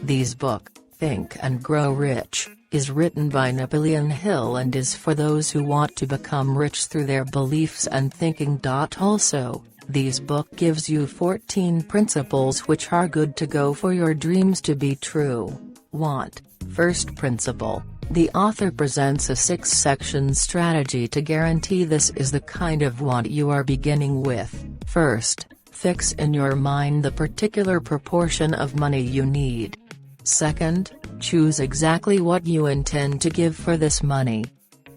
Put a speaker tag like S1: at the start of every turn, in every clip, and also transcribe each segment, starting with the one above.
S1: This book, Think and Grow Rich, is written by Napoleon Hill and is for those who want to become rich through their beliefs and thinking. Also, this book gives you 14 principles which are good to go for your dreams to be true. First principle. The author presents a 6-section strategy to guarantee this is the kind of want you are beginning with. First, fix in your mind the particular proportion of money you need. Second, choose exactly what you intend to give for this money.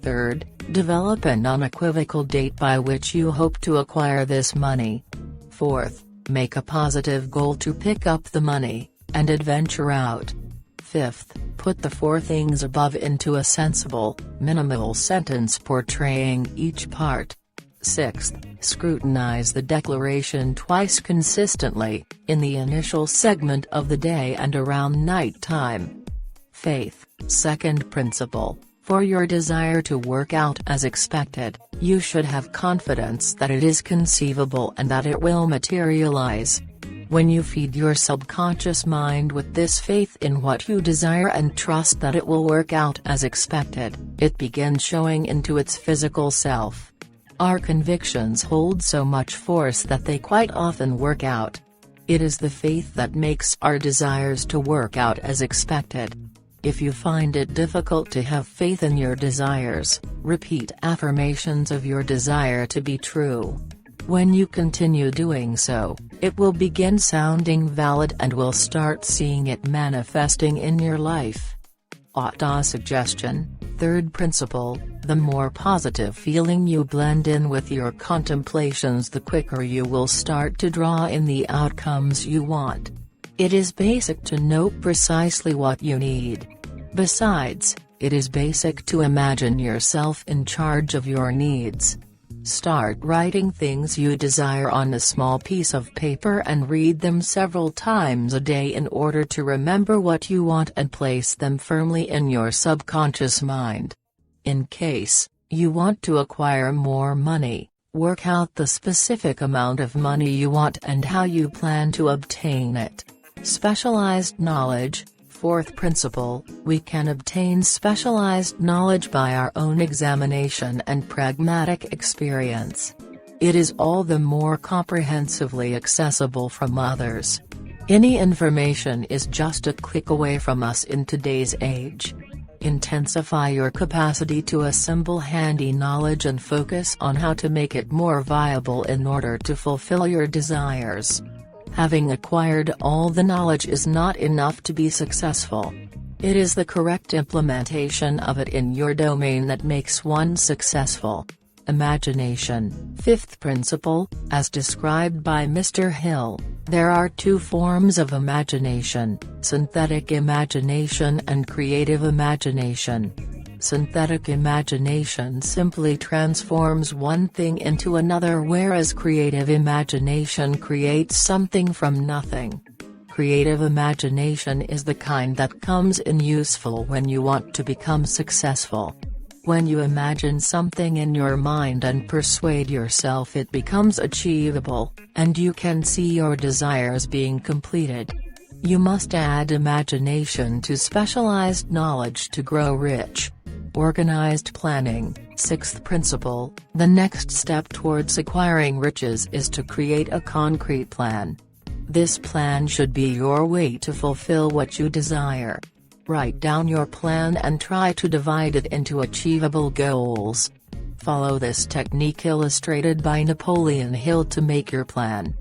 S1: Third, develop an unequivocal date by which you hope to acquire this money. Fourth, make a positive goal to pick up the money, and adventure out. Fifth, put the 4 things above into a sensible, minimal sentence portraying each part. Sixth, scrutinize the declaration twice consistently, in the initial segment of the day and around night time. Faith. Second principle. For your desire to work out as expected, you should have confidence that it is conceivable and that it will materialize. When you feed your subconscious mind with this faith in what you desire and trust that it will work out as expected, it begins showing into its physical self. Our convictions hold so much force that they quite often work out. It is the faith that makes our desires to work out as expected. If you find it difficult to have faith in your desires, repeat affirmations of your desire to be true. When you continue doing so, it will begin sounding valid and will start seeing it manifesting in your life. Suggestion. Third principle, the more positive feeling you blend in with your contemplations, the quicker you will start to draw in the outcomes you want. It is basic to know precisely what you need. Besides, it is basic to imagine yourself in charge of your needs. Start writing things you desire on a small piece of paper and read them several times a day in order to remember what you want and place them firmly in your subconscious mind. In case you want to acquire more money, work out the specific amount of money you want and how you plan to obtain it. Specialized knowledge. Fourth principle, we can obtain specialized knowledge by our own examination and pragmatic experience. It is all the more comprehensively accessible from others. Any information is just a click away from us in today's age. Intensify your capacity to assemble handy knowledge and focus on how to make it more viable in order to fulfill your desires. Having acquired all the knowledge is not enough to be successful. It is the correct implementation of it in your domain that makes one successful. Imagination. Fifth principle, as described by Mr. Hill, there are 2 forms of imagination, synthetic imagination and creative imagination. Synthetic imagination simply transforms one thing into another, whereas creative imagination creates something from nothing. Creative imagination is the kind that comes in useful when you want to become successful. When you imagine something in your mind and persuade yourself it becomes achievable, and you can see your desires being completed. You must add imagination to specialized knowledge to grow rich. Organized planning. Sixth principle, the next step towards acquiring riches is to create a concrete plan. This plan should be your way to fulfill what you desire. Write down your plan and try to divide it into achievable goals. Follow this technique illustrated by Napoleon Hill to make your plan.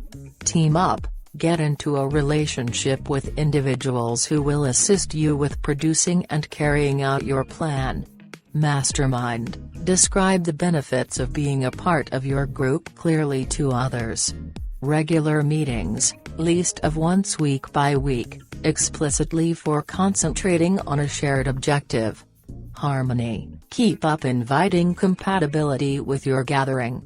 S1: Team up. Get into a relationship with individuals who will assist you with producing and carrying out your plan. Mastermind. Describe the benefits of being a part of your group clearly to others. Regular meetings, least of once week by week, explicitly for concentrating on a shared objective. Harmony. Keep up inviting compatibility with your gathering.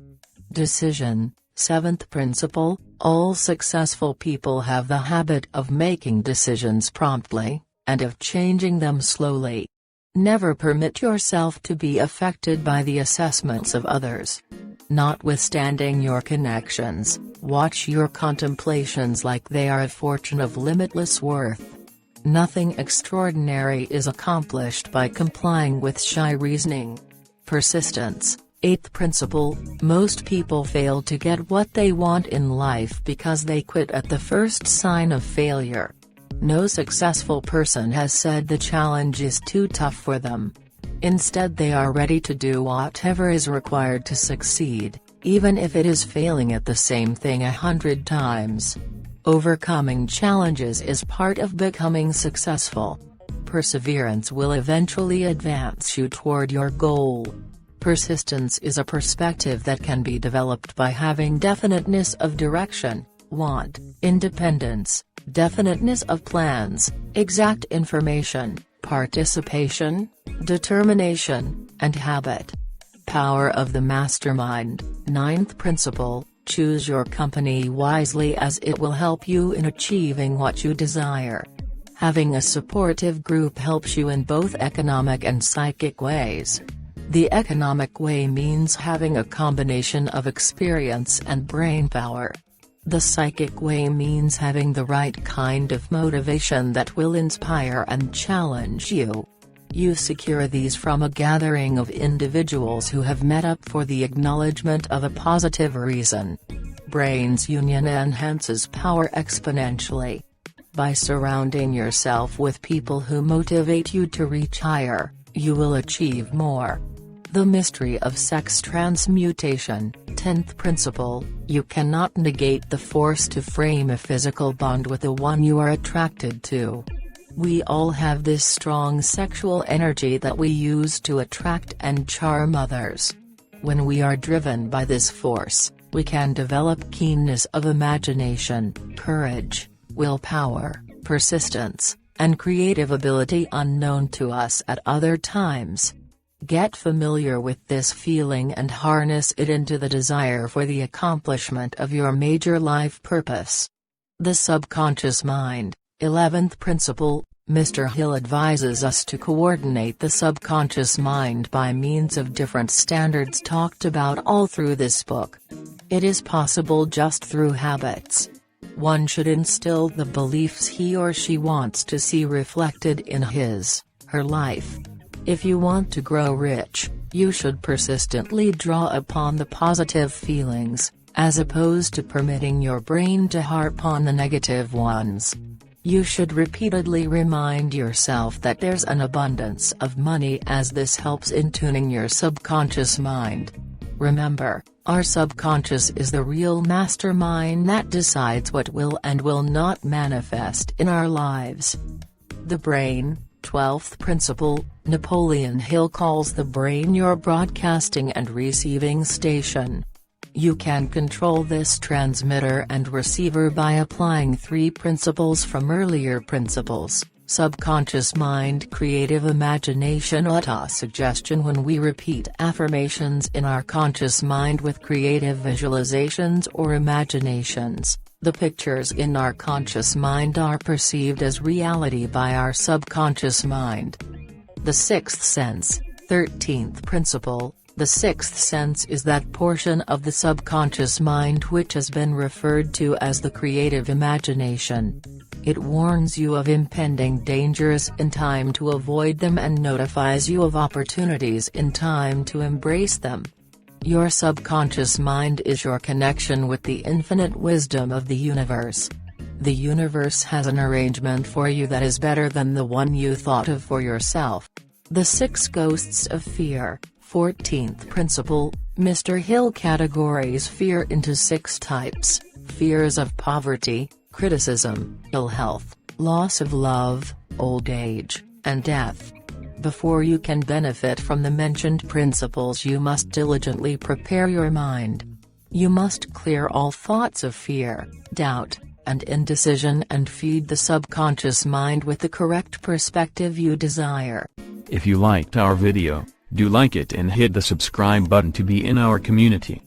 S1: Decision. Seventh principle, all successful people have the habit of making decisions promptly, and of changing them slowly. Never permit yourself to be affected by the assessments of others. Notwithstanding your connections, watch your contemplations like they are a fortune of limitless worth. Nothing extraordinary is accomplished by complying with shy reasoning. Persistence. Eighth principle, most people fail to get what they want in life because they quit at the first sign of failure. No successful person has said the challenge is too tough for them. Instead, they are ready to do whatever is required to succeed, even if it is failing at the same thing 100 times. Overcoming challenges is part of becoming successful. Perseverance will eventually advance you toward your goal. Persistence is a perspective that can be developed by having definiteness of direction, want, independence, definiteness of plans, exact information, participation, determination, and habit. Power of the mastermind. Ninth principle, choose your company wisely as it will help you in achieving what you desire. Having a supportive group helps you in both economic and psychic ways. The economic way means having a combination of experience and brainpower. The psychic way means having the right kind of motivation that will inspire and challenge you. You secure these from a gathering of individuals who have met up for the acknowledgement of a positive reason. Brains union enhances power exponentially. By surrounding yourself with people who motivate you to reach higher, you will achieve more. The mystery of sex transmutation. 10th principle, you cannot negate the force to frame a physical bond with the one you are attracted to. We all have this strong sexual energy that we use to attract and charm others. When we are driven by this force, we can develop keenness of imagination, courage, willpower, persistence, and creative ability unknown to us at other times. Get familiar with this feeling and harness it into the desire for the accomplishment of your major life purpose. The subconscious mind. 11th principle, Mr. Hill advises us to coordinate the subconscious mind by means of different standards talked about all through this book. It is possible just through habits. One should instill the beliefs he or she wants to see reflected in his/her life. If you want to grow rich, you should persistently draw upon the positive feelings, as opposed to permitting your brain to harp on the negative ones. You should repeatedly remind yourself that there's an abundance of money, as this helps in tuning your subconscious mind. Remember, our subconscious is the real mastermind that decides what will and will not manifest in our lives. The brain. 12th principle, Napoleon Hill calls the brain your broadcasting and receiving station. You can control this transmitter and receiver by applying 3 principles from earlier principles: subconscious mind, creative imagination, autosuggestion. When we repeat affirmations in our conscious mind with creative visualizations or imaginations, the pictures in our conscious mind are perceived as reality by our subconscious mind. The sixth sense. 13th principle, the sixth sense is that portion of the subconscious mind which has been referred to as the creative imagination. It warns you of impending dangers in time to avoid them and notifies you of opportunities in time to embrace them. Your subconscious mind is your connection with the infinite wisdom of the universe. The universe has an arrangement for you that is better than the one you thought of for yourself. The 6 ghosts of fear. 14th principle, Mr. Hill categorizes fear into 6 types: fears of poverty, criticism, ill health, loss of love, old age, and death. Before you can benefit from the mentioned principles, you must diligently prepare your mind. You must clear all thoughts of fear, doubt, and indecision and feed the subconscious mind with the correct perspective you desire.
S2: If you liked our video, do like it and hit the subscribe button to be in our community.